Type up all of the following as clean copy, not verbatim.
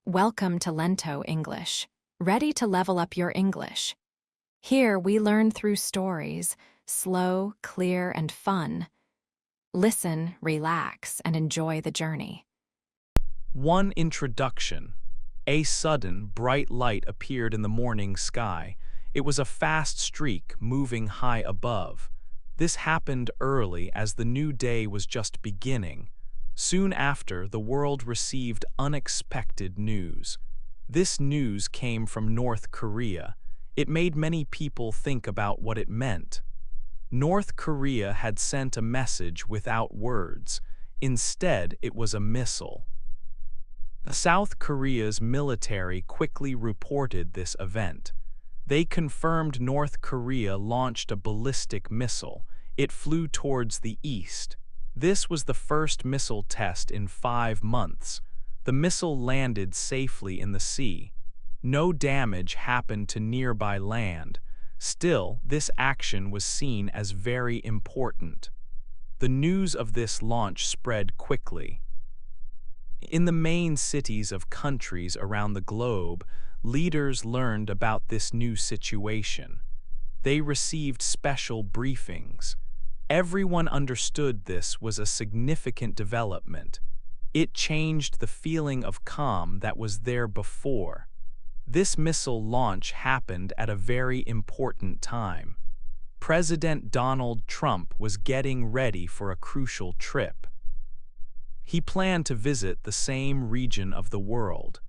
Welcome to Lento English. Ready to level up your English? Here we learn through stories, slow, clear, and fun. Listen, relax, and enjoy the journey. One introduction. A sudden, bright light appeared in the morning sky. It was a fast streak moving high above. This happened early as the new day was just beginning. Soon after, the world received unexpected news. This news came from North Korea. It made many people think about what it meant. North Korea had sent a message without words. Instead, it was a missile. South Korea's military quickly reported this event. They confirmed North Korea launched a ballistic missile. It flew towards the east. This was the first missile test in 5 months. The missile landed safely in the sea. No damage happened to nearby land. Still, this action was seen as very important. The news of this launch spread quickly. In the main cities of countries around the globe, leaders learned about this new situation. They received special briefings. Everyone understood this was a significant development. It changed the feeling of calm that was there before. This missile launch happened at a very important time. President Donald Trump was getting ready for a crucial trip. He planned to visit the same region of the world.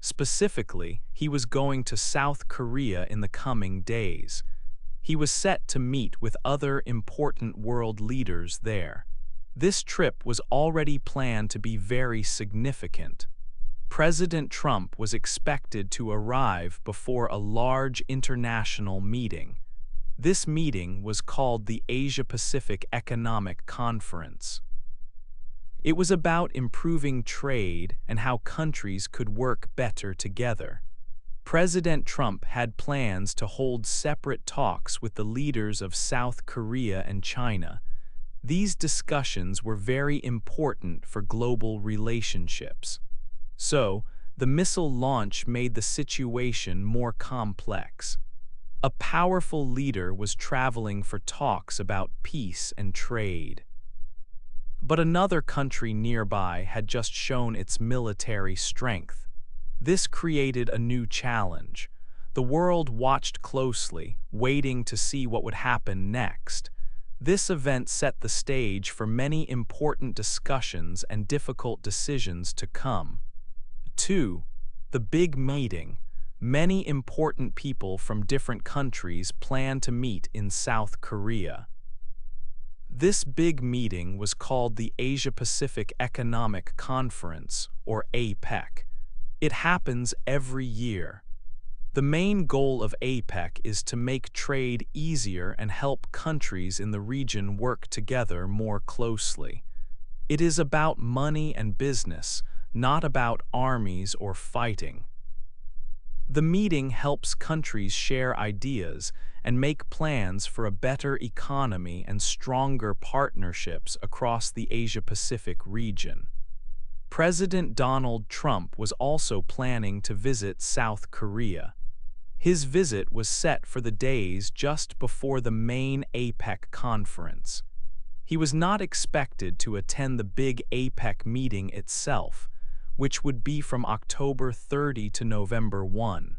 Specifically, he was going to South Korea in the coming days. He was set to meet with other important world leaders there. This trip was already planned to be very significant. President Trump was expected to arrive before a large international meeting. This meeting was called the Asia-Pacific Economic Conference. It was about improving trade and how countries could work better together. President Trump had plans to hold separate talks with the leaders of South Korea and China. These discussions were very important for global relationships. So, the missile launch made the situation more complex. A powerful leader was traveling for talks about peace and trade. But another country nearby had just shown its military strength. This created a new challenge. The world watched closely, waiting to see what would happen next. This event set the stage for many important discussions and difficult decisions to come. 2. The big meeting. Many important people from different countries planned to meet in South Korea. This big meeting was called the Asia-Pacific Economic Conference, or APEC. It happens every year. The main goal of APEC is to make trade easier and help countries in the region work together more closely. It is about money and business, not about armies or fighting. The meeting helps countries share ideas and make plans for a better economy and stronger partnerships across the Asia-Pacific region. President Donald Trump was also planning to visit South Korea. His visit was set for the days just before the main APEC conference. He was not expected to attend the big APEC meeting itself, which would be from October 30 to November 1.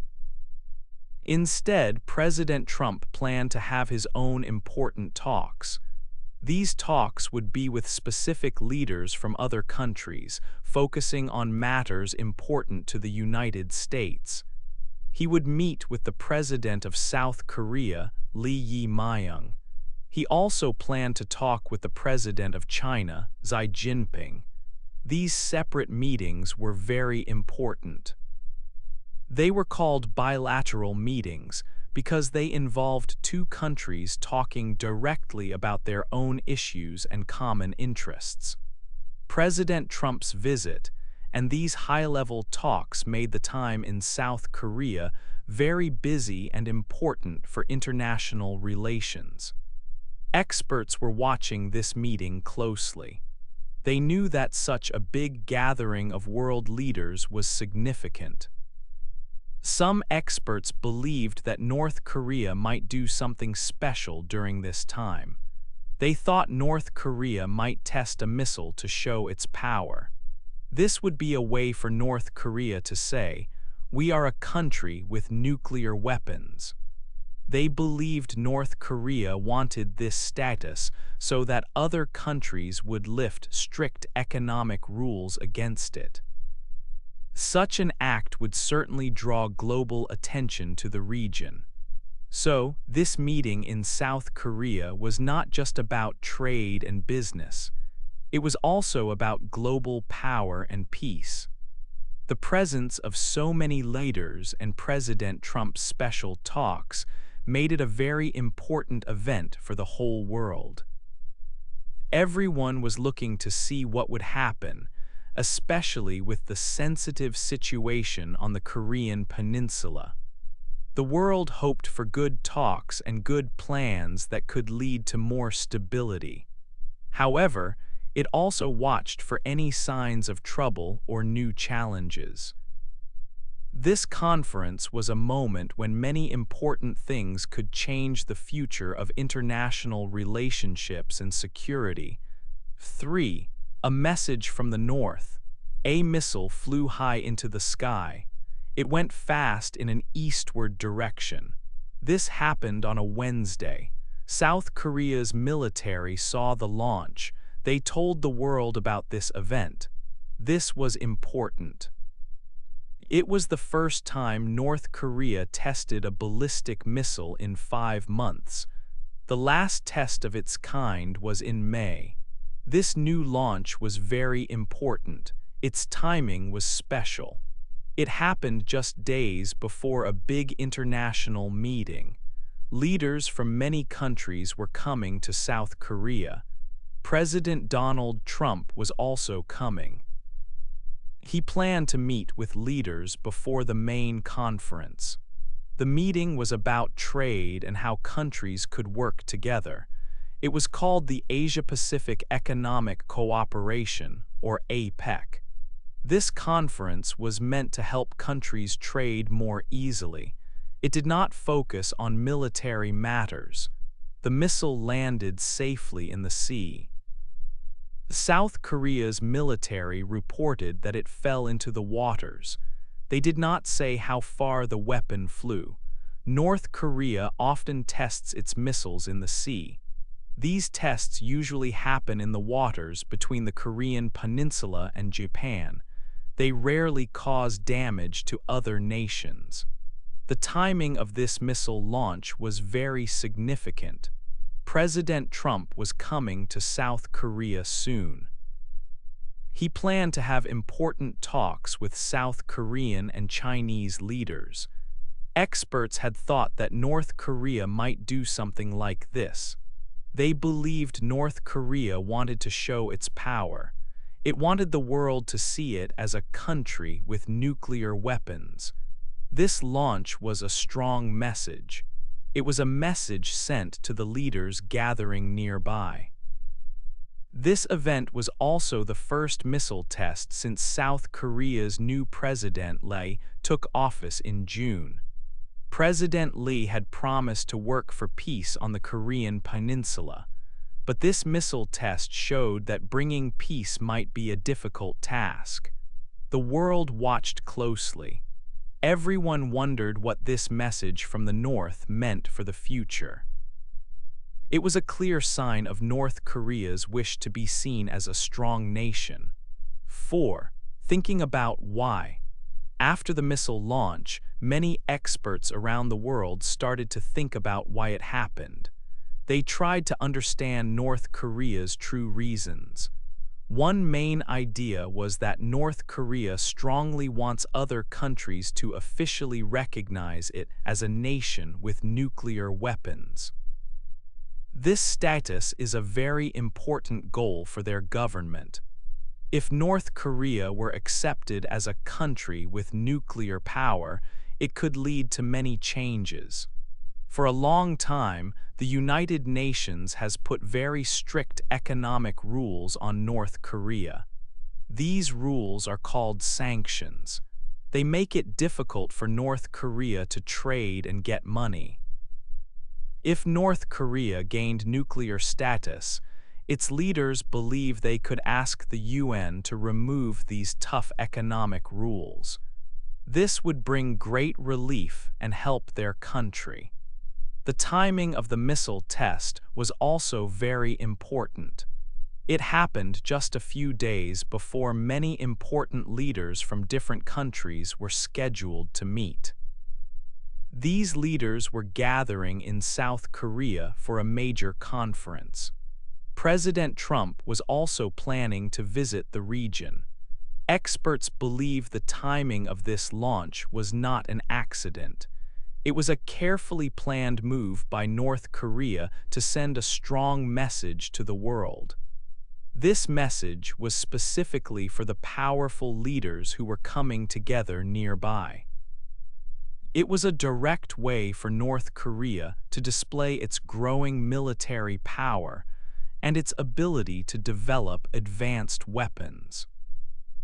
Instead, President Trump planned to have his own important talks. These talks would be with specific leaders from other countries, focusing on matters important to the United States. He would meet with the President of South Korea, Lee Jae-myung. He also planned to talk with the President of China, Xi Jinping. These separate meetings were very important. They were called bilateral meetings because they involved two countries talking directly about their own issues and common interests. President Trump's visit and these high-level talks made the time in South Korea very busy and important for international relations. Experts were watching this meeting closely. They knew that such a big gathering of world leaders was significant. Some experts believed that North Korea might do something special during this time. They thought North Korea might test a missile to show its power. This would be a way for North Korea to say, "We are a country with nuclear weapons." They believed North Korea wanted this status so that other countries would lift strict economic rules against it. Such an act would certainly draw global attention to the region. So, this meeting in South Korea was not just about trade and business. It was also about global power and peace. The presence of so many leaders and President Trump's special talks made it a very important event for the whole world. Everyone was looking to see what would happen, especially with the sensitive situation on the Korean peninsula. The world hoped for good talks and good plans that could lead to more stability. However, it also watched for any signs of trouble or new challenges. This conference was a moment when many important things could change the future of international relationships and security. 3. A message from the north. A missile flew high into the sky. It went fast in an eastward direction. This happened on a Wednesday. South Korea's military saw the launch. They told the world about this event. This was important. It was the first time North Korea tested a ballistic missile in 5 months. The last test of its kind was in May. This new launch was very important. Its timing was special. It happened just days before a big international meeting. Leaders from many countries were coming to South Korea. President Donald Trump was also coming. He planned to meet with leaders before the main conference. The meeting was about trade and how countries could work together. It was called the Asia-Pacific Economic Cooperation, or APEC. This conference was meant to help countries trade more easily. It did not focus on military matters. The missile landed safely in the sea. South Korea's military reported that it fell into the waters. They did not say how far the weapon flew. North Korea often tests its missiles in the sea. These tests usually happen in the waters between the Korean peninsula and Japan. They rarely cause damage to other nations. The timing of this missile launch was very significant. President Trump was coming to South Korea soon. He planned to have important talks with South Korean and Chinese leaders. Experts had thought that North Korea might do something like this. They believed North Korea wanted to show its power. It wanted the world to see it as a country with nuclear weapons. This launch was a strong message. It was a message sent to the leaders gathering nearby. This event was also the first missile test since South Korea's new president Lee took office in June. President Lee had promised to work for peace on the Korean peninsula, but this missile test showed that bringing peace might be a difficult task. The world watched closely. Everyone wondered what this message from the North meant for the future. It was a clear sign of North Korea's wish to be seen as a strong nation. 4. Thinking about why. After the missile launch, many experts around the world started to think about why it happened. They tried to understand North Korea's true reasons. One main idea was that North Korea strongly wants other countries to officially recognize it as a nation with nuclear weapons. This status is a very important goal for their government. If North Korea were accepted as a country with nuclear power, it could lead to many changes. For a long time, the United Nations has put very strict economic rules on North Korea. These rules are called sanctions. They make it difficult for North Korea to trade and get money. If North Korea gained nuclear status, its leaders believe they could ask the UN to remove these tough economic rules. This would bring great relief and help their country. The timing of the missile test was also very important. It happened just a few days before many important leaders from different countries were scheduled to meet. These leaders were gathering in South Korea for a major conference. President Trump was also planning to visit the region. Experts believe the timing of this launch was not an accident. It was a carefully planned move by North Korea to send a strong message to the world. This message was specifically for the powerful leaders who were coming together nearby. It was a direct way for North Korea to display its growing military power and its ability to develop advanced weapons.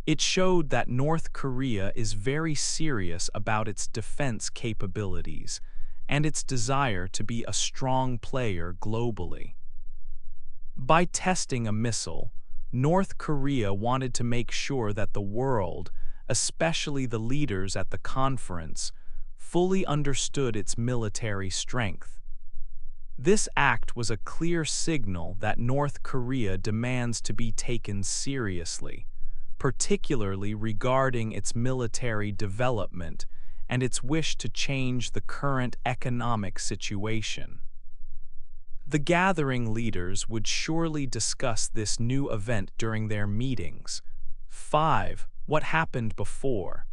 It showed that North Korea is very serious about its defense capabilities and its desire to be a strong player globally. By testing a missile, North Korea wanted to make sure that the world, especially the leaders at the conference, fully understood its military strength. This act was a clear signal that North Korea demands to be taken seriously, particularly regarding its military development and its wish to change the current economic situation. The gathering leaders would surely discuss this new event during their meetings. 5. What happened before?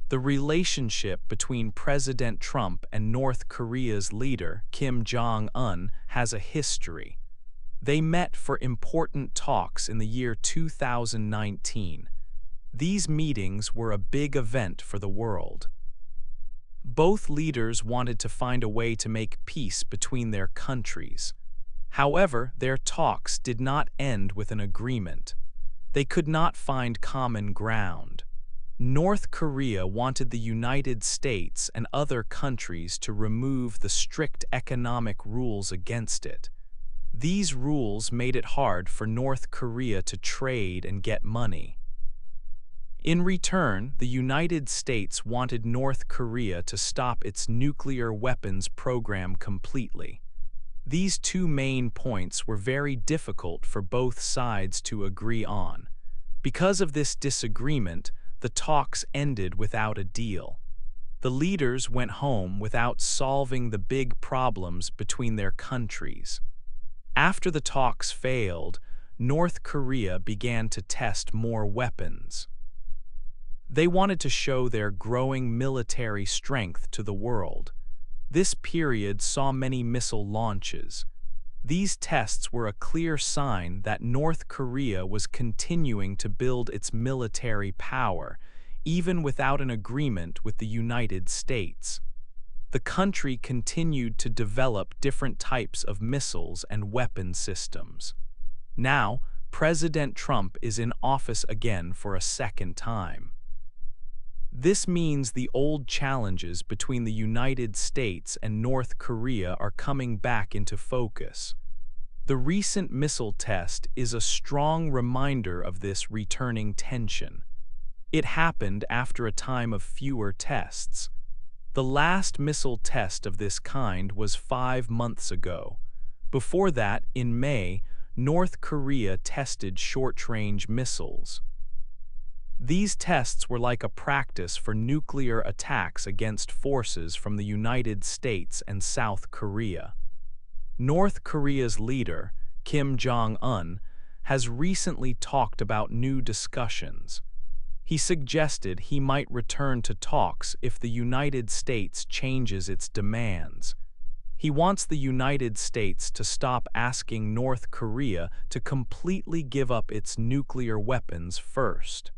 The relationship between President Trump and North Korea's leader, Kim Jong-un, has a history. They met for important talks in the year 2019. These meetings were a big event for the world. Both leaders wanted to find a way to make peace between their countries. However, their talks did not end with an agreement. They could not find common ground. North Korea wanted the United States and other countries to remove the strict economic rules against it. These rules made it hard for North Korea to trade and get money. In return, the United States wanted North Korea to stop its nuclear weapons program completely. These two main points were very difficult for both sides to agree on. Because of this disagreement, the talks ended without a deal. The leaders went home without solving the big problems between their countries. After the talks failed, North Korea began to test more weapons. They wanted to show their growing military strength to the world. This period saw many missile launches. These tests were a clear sign that North Korea was continuing to build its military power, even without an agreement with the United States. The country continued to develop different types of missiles and weapon systems. Now, President Trump is in office again for a second time. This means the old challenges between the United States and North Korea are coming back into focus. The recent missile test is a strong reminder of this returning tension. It happened after a time of fewer tests. The last missile test of this kind was 5 months ago. Before that, in May, North Korea tested short-range missiles. These tests were like a practice for nuclear attacks against forces from the United States and South Korea. North Korea's leader, Kim Jong-un, has recently talked about new discussions. He suggested he might return to talks if the United States changes its demands. He wants the United States to stop asking North Korea to completely give up its nuclear weapons first.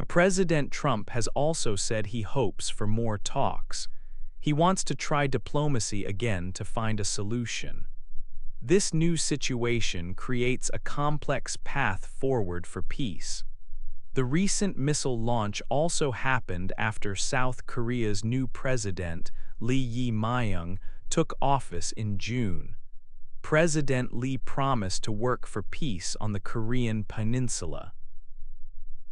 President Trump has also said he hopes for more talks. He wants to try diplomacy again to find a solution. This new situation creates a complex path forward for peace. The recent missile launch also happened after South Korea's new president, Lee Jae-myung, took office in June. President Lee promised to work for peace on the Korean peninsula.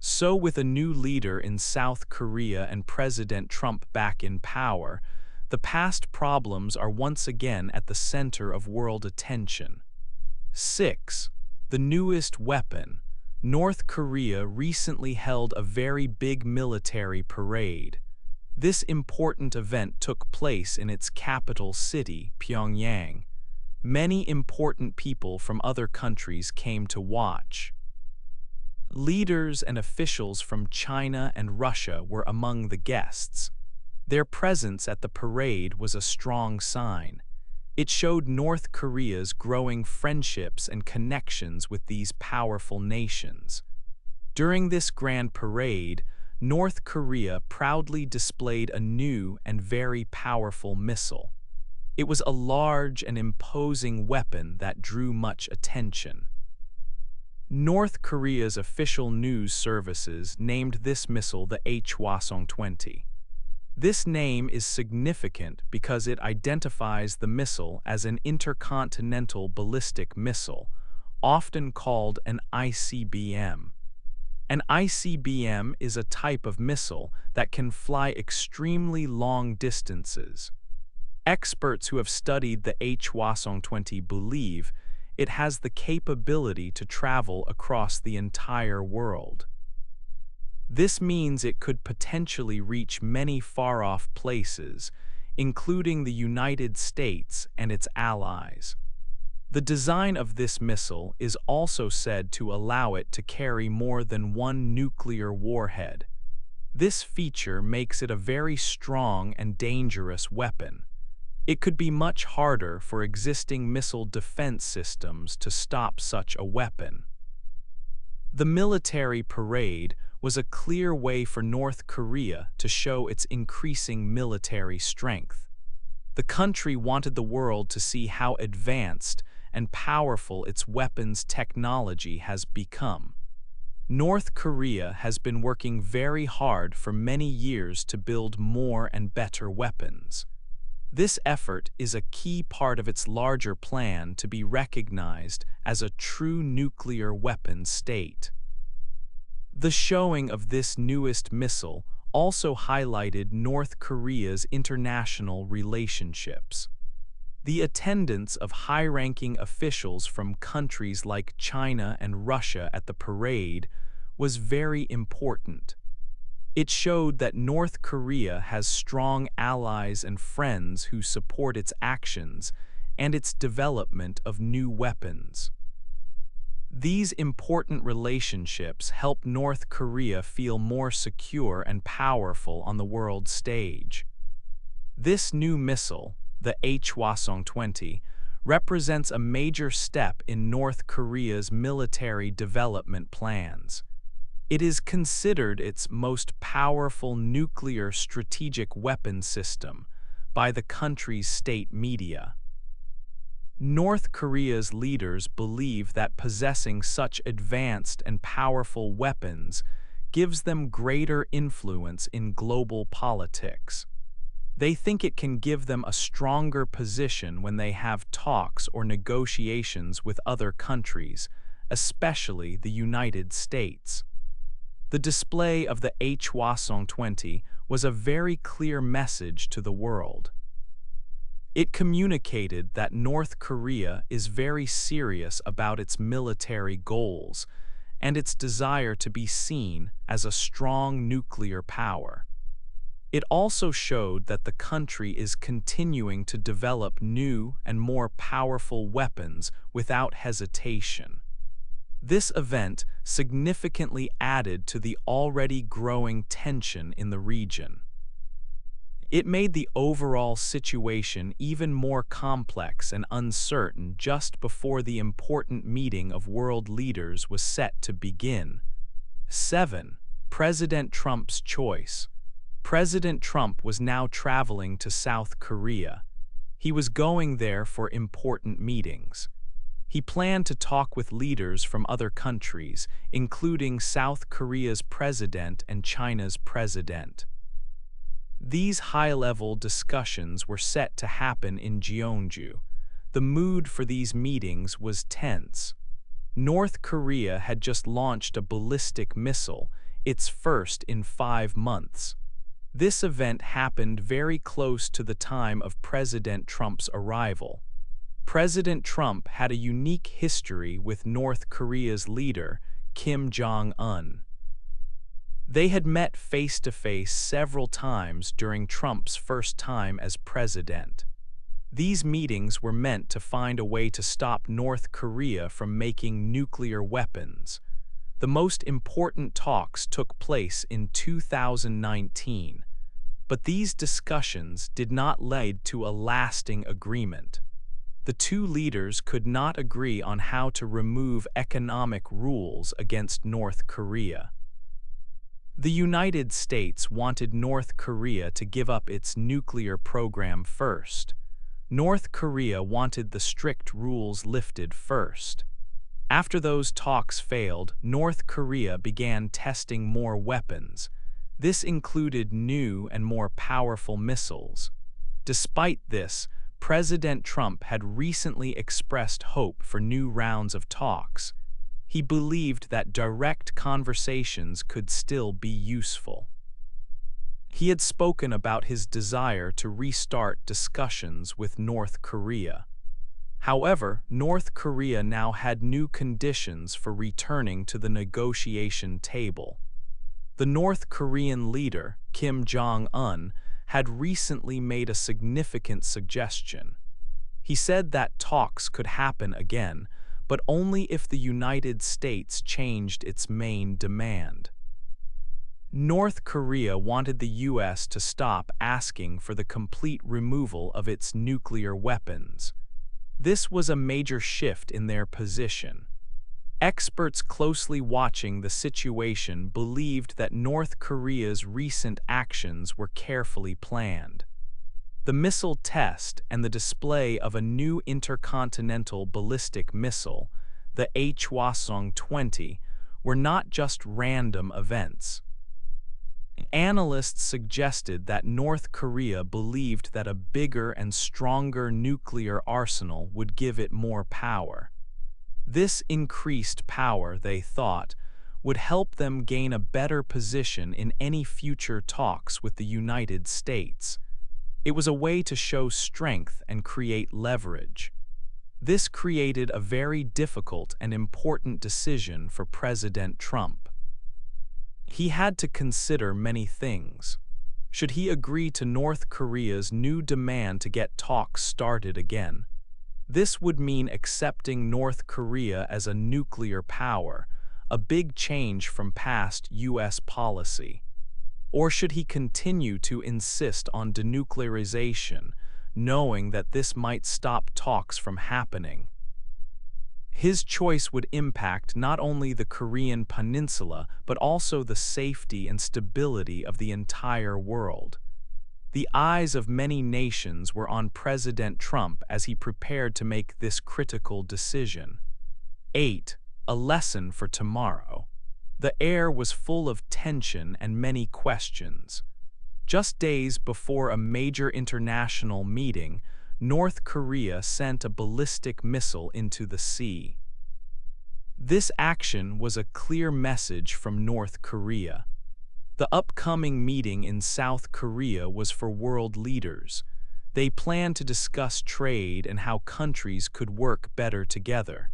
So, with a new leader in South Korea and President Trump back in power, the past problems are once again at the center of world attention. 6. The newest weapon. North Korea recently held a very big military parade. This important event took place in its capital city, Pyongyang. Many important people from other countries came to watch. Leaders and officials from China and Russia were among the guests. Their presence at the parade was a strong sign. It showed North Korea's growing friendships and connections with these powerful nations. During this grand parade, North Korea proudly displayed a new and very powerful missile. It was a large and imposing weapon that drew much attention. North Korea's official news services named this missile the Hwasong-20. This name is significant because it identifies the missile as an intercontinental ballistic missile, often called an ICBM. An ICBM is a type of missile that can fly extremely long distances. Experts who have studied the Hwasong-20 believe it has the capability to travel across the entire world. This means it could potentially reach many far-off places, including the United States and its allies. The design of this missile is also said to allow it to carry more than one nuclear warhead. This feature makes it a very strong and dangerous weapon. It could be much harder for existing missile defense systems to stop such a weapon. The military parade was a clear way for North Korea to show its increasing military strength. The country wanted the world to see how advanced and powerful its weapons technology has become. North Korea has been working very hard for many years to build more and better weapons. This effort is a key part of its larger plan to be recognized as a true nuclear weapons state. The showing of this newest missile also highlighted North Korea's international relationships. The attendance of high-ranking officials from countries like China and Russia at the parade was very important. It showed that North Korea has strong allies and friends who support its actions and its development of new weapons. These important relationships help North Korea feel more secure and powerful on the world stage. This new missile, the Hwasong-20, represents a major step in North Korea's military development plans. It is considered its most powerful nuclear strategic weapon system by the country's state media. North Korea's leaders believe that possessing such advanced and powerful weapons gives them greater influence in global politics. They think it can give them a stronger position when they have talks or negotiations with other countries, especially the United States. The display of the Hwasong-20 was a very clear message to the world. It communicated that North Korea is very serious about its military goals and its desire to be seen as a strong nuclear power. It also showed that the country is continuing to develop new and more powerful weapons without hesitation. This event significantly added to the already growing tension in the region. It made the overall situation even more complex and uncertain just before the important meeting of world leaders was set to begin. 7. President Trump's choice. President Trump was now traveling to South Korea. He was going there for important meetings. He planned to talk with leaders from other countries, including South Korea's president and China's president. These high-level discussions were set to happen in Jeonju. The mood for these meetings was tense. North Korea had just launched a ballistic missile, its first in 5 months. This event happened very close to the time of President Trump's arrival. President Trump had a unique history with North Korea's leader, Kim Jong-un. They had met face-to-face several times during Trump's first time as president. These meetings were meant to find a way to stop North Korea from making nuclear weapons. The most important talks took place in 2019, but these discussions did not lead to a lasting agreement. The two leaders could not agree on how to remove economic rules against North Korea. The United States wanted North Korea to give up its nuclear program first. North Korea wanted the strict rules lifted first. After those talks failed, North Korea began testing more weapons. This included new and more powerful missiles. Despite this, President Trump had recently expressed hope for new rounds of talks. He believed that direct conversations could still be useful. He had spoken about his desire to restart discussions with North Korea. However, North Korea now had new conditions for returning to the negotiation table. The North Korean leader, Kim Jong-un, had recently made a significant suggestion. He said that talks could happen again, but only if the United States changed its main demand. North Korea wanted the U.S. to stop asking for the complete removal of its nuclear weapons. This was a major shift in their position. Experts closely watching the situation believed that North Korea's recent actions were carefully planned. The missile test and the display of a new intercontinental ballistic missile, the Hwasong-20, were not just random events. Analysts suggested that North Korea believed that a bigger and stronger nuclear arsenal would give it more power. This increased power, they thought, would help them gain a better position in any future talks with the United States. It was a way to show strength and create leverage. This created a very difficult and important decision for President Trump. He had to consider many things. Should he agree to North Korea's new demand to get talks started again? This would mean accepting North Korea as a nuclear power, a big change from past U.S. policy. Or should he continue to insist on denuclearization, knowing that this might stop talks from happening? His choice would impact not only the Korean peninsula, but also the safety and stability of the entire world. The eyes of many nations were on President Trump as he prepared to make this critical decision. 8. A lesson for tomorrow. The air was full of tension and many questions. Just days before a major international meeting, North Korea sent a ballistic missile into the sea. This action was a clear message from North Korea. The upcoming meeting in South Korea was for world leaders. They planned to discuss trade and how countries could work better together.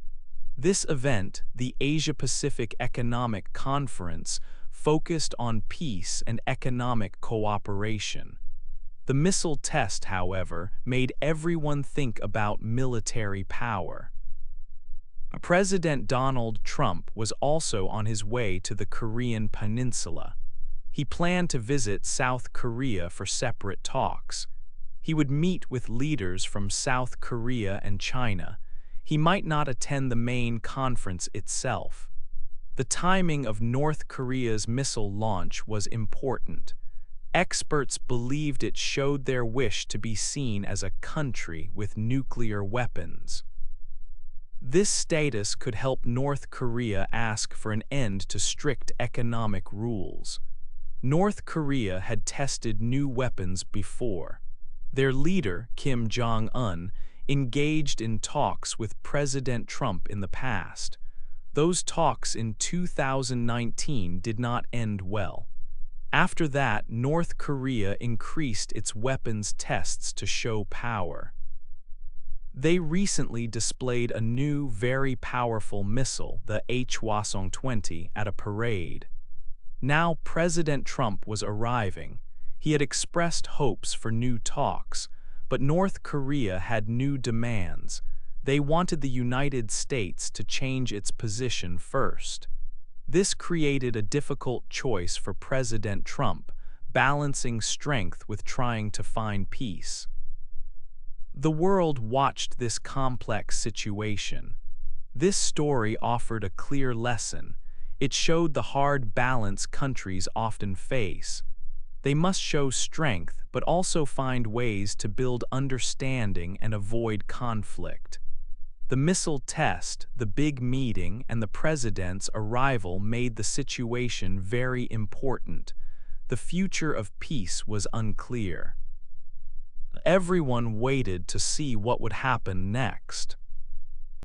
This event, the Asia-Pacific Economic Conference, focused on peace and economic cooperation. The missile test, however, made everyone think about military power. President Donald Trump was also on his way to the Korean peninsula. He planned to visit South Korea for separate talks. He would meet with leaders from South Korea and China. He might not attend the main conference itself. The timing of North Korea's missile launch was important. Experts believed it showed their wish to be seen as a country with nuclear weapons. This status could help North Korea ask for an end to strict economic rules. North Korea had tested new weapons before. Their leader, Kim Jong-un, engaged in talks with President Trump in the past. Those talks in 2019 did not end well. After that, North Korea increased its weapons tests to show power. They recently displayed a new, very powerful missile, the Hwasong-20, at a parade. Now President Trump was arriving. He had expressed hopes for new talks, but North Korea had new demands. They wanted the United States to change its position first. This created a difficult choice for President Trump, balancing strength with trying to find peace. The world watched this complex situation. This story offered a clear lesson. It showed the hard balance countries often face. They must show strength, but also find ways to build understanding and avoid conflict. The missile test, the big meeting, and the president's arrival made the situation very important. The future of peace was unclear. Everyone waited to see what would happen next.